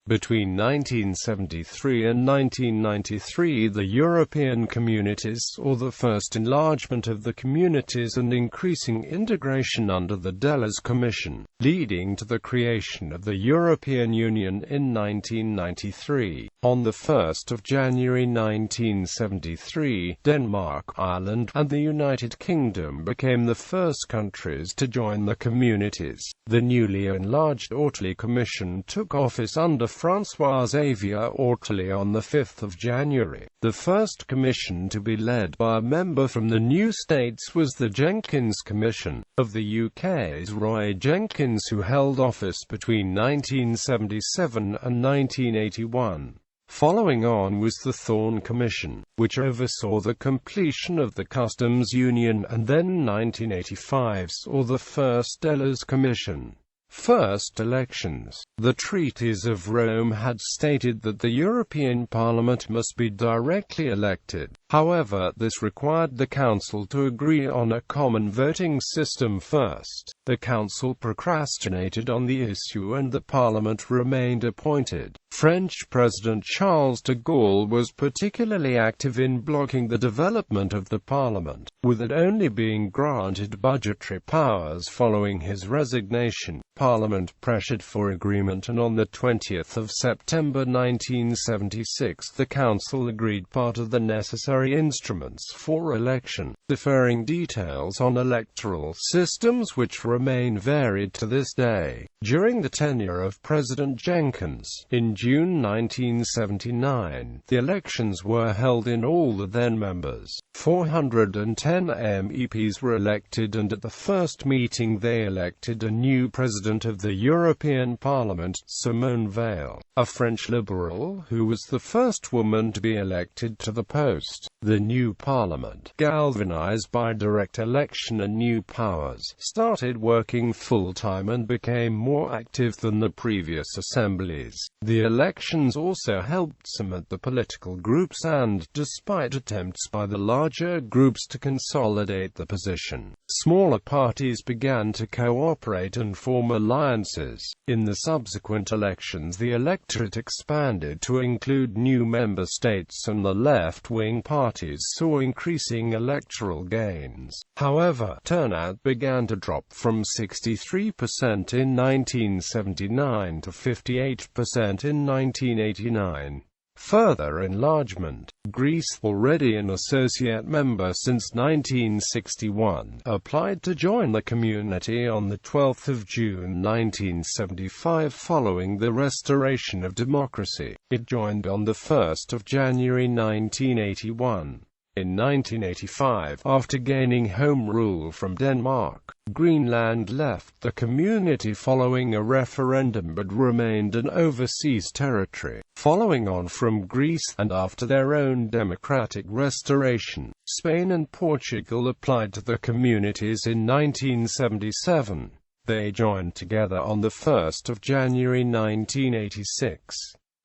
Between 1973 and 1993, the European Communities saw the first enlargement of the communities and increasing integration under the Delors Commission, leading to the creation of the European Union in 1993. On 1 January 1973, Denmark, Ireland, and the United Kingdom became the first countries to join the communities. The newly enlarged Ortoli Commission took office under François-Xavier Ortoli on 5 January. The first commission to be led by a member from the new states was the Jenkins Commission, of the UK's Roy Jenkins, who held office between 1977 and 1981. Following on was the Thorn Commission, which oversaw the completion of the Customs Union, and then 1985 saw the first Delors Commission. First elections. The Treaties of Rome had stated that the European Parliament must be directly elected. However, this required the Council to agree on a common voting system first. The Council procrastinated on the issue and the Parliament remained appointed. French President Charles de Gaulle was particularly active in blocking the development of the Parliament, with it only being granted budgetary powers following his resignation. Parliament pressured for agreement, and on 20 September 1976 the Council agreed part of the necessary instruments for election, deferring details on electoral systems which remain varied to this day. During the tenure of President Jenkins, in June 1979, the elections were held in all the then members. 410 MEPs were elected, and at the first meeting they elected a new president of the European Parliament, Simone Veil, a French liberal who was the first woman to be elected to the post. The new parliament, galvanized by direct election and new powers, started working full-time and became more active than the previous assemblies. The elections also helped cement the political groups and, despite attempts by the larger groups to consolidate the position, smaller parties began to cooperate and form alliances. In the subsequent elections, the electorate expanded to include new member states, and the left-wing parties saw increasing electoral gains. However, turnout began to drop from 63% in 1979 to 58% in 1989. Further enlargement. Greece, already an associate member since 1961, applied to join the community on 12 June 1975 following the restoration of democracy. It joined on 1 January 1981. In 1985, after gaining home rule from Denmark, Greenland left the community following a referendum but remained an overseas territory. Following on from Greece, and after their own democratic restoration, Spain and Portugal applied to the communities in 1977. They joined together on 1 January 1986.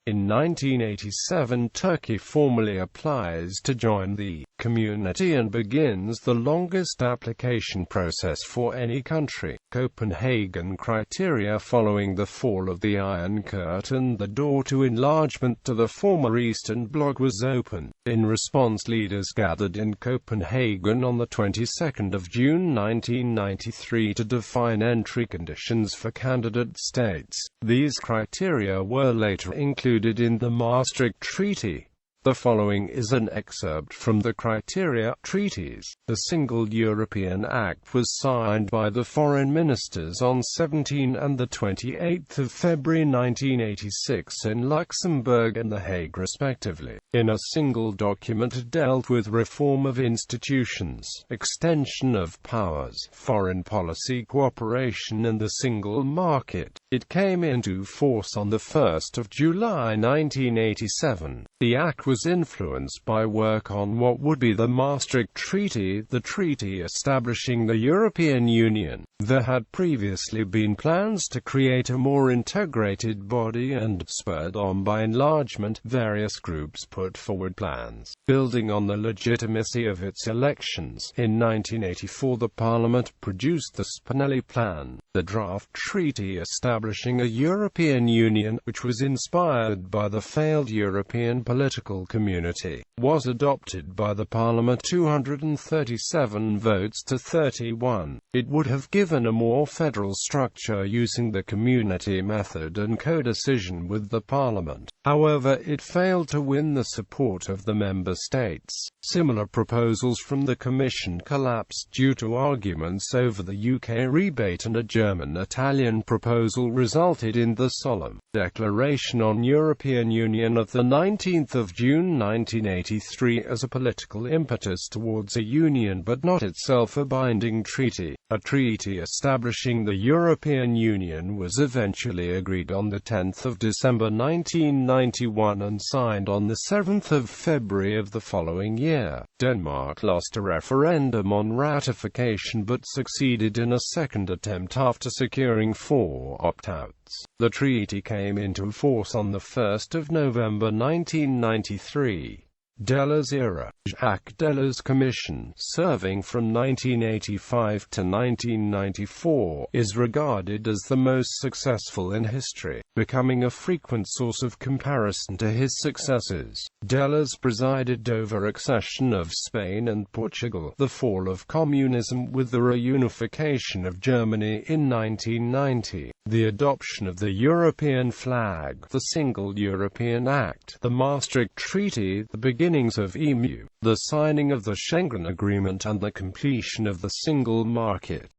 In 1987, Turkey formally applies to join the community and begins the longest application process for any country. Copenhagen criteria. Following the fall of the Iron Curtain, the door to enlargement to the former Eastern Bloc was opened. In response, leaders gathered in Copenhagen on the 22nd of June 1993 to define entry conditions for candidate states. These criteria were later included in the Maastricht Treaty. The following is an excerpt from the criteria treaties. The Single European Act was signed by the foreign ministers on 17 and 28 February 1986 in Luxembourg and The Hague respectively. In a single document it dealt with reform of institutions, extension of powers, foreign policy cooperation and the single market. It came into force on 1 July 1987. The Act was was influenced by work on what would be the Maastricht Treaty, the treaty establishing the European Union. There had previously been plans to create a more integrated body, and, spurred on by enlargement, various groups put forward plans, building on the legitimacy of its elections. In 1984 the Parliament produced the Spinelli Plan, the draft treaty establishing a European Union, which was inspired by the failed European political community, was adopted by the Parliament 237 votes to 31. It would have given a more federal structure using the community method and co-decision with the Parliament. However, it failed to win the support of the member states. Similar proposals from the Commission collapsed due to arguments over the UK rebate, and a German-Italian proposal resulted in the solemn Declaration on European Union of the 19th of June 1983 as a political impetus towards a union but not itself a binding treaty. A treaty establishing the European Union was eventually agreed on 10 December 1991 and signed on 7 February of the following year. Denmark lost a referendum on ratification but succeeded in a second attempt after securing 4 opt-outs. The treaty came into force on 1 November 1993. Delors era. Jacques Delors Commission, serving from 1985 to 1994, is regarded as the most successful in history, becoming a frequent source of comparison to his successors. Delors presided over accession of Spain and Portugal, the fall of communism with the reunification of Germany in 1990, the adoption of the European flag, the Single European Act, the Maastricht Treaty, the beginnings of EMU, the signing of the Schengen Agreement, and the completion of the single market.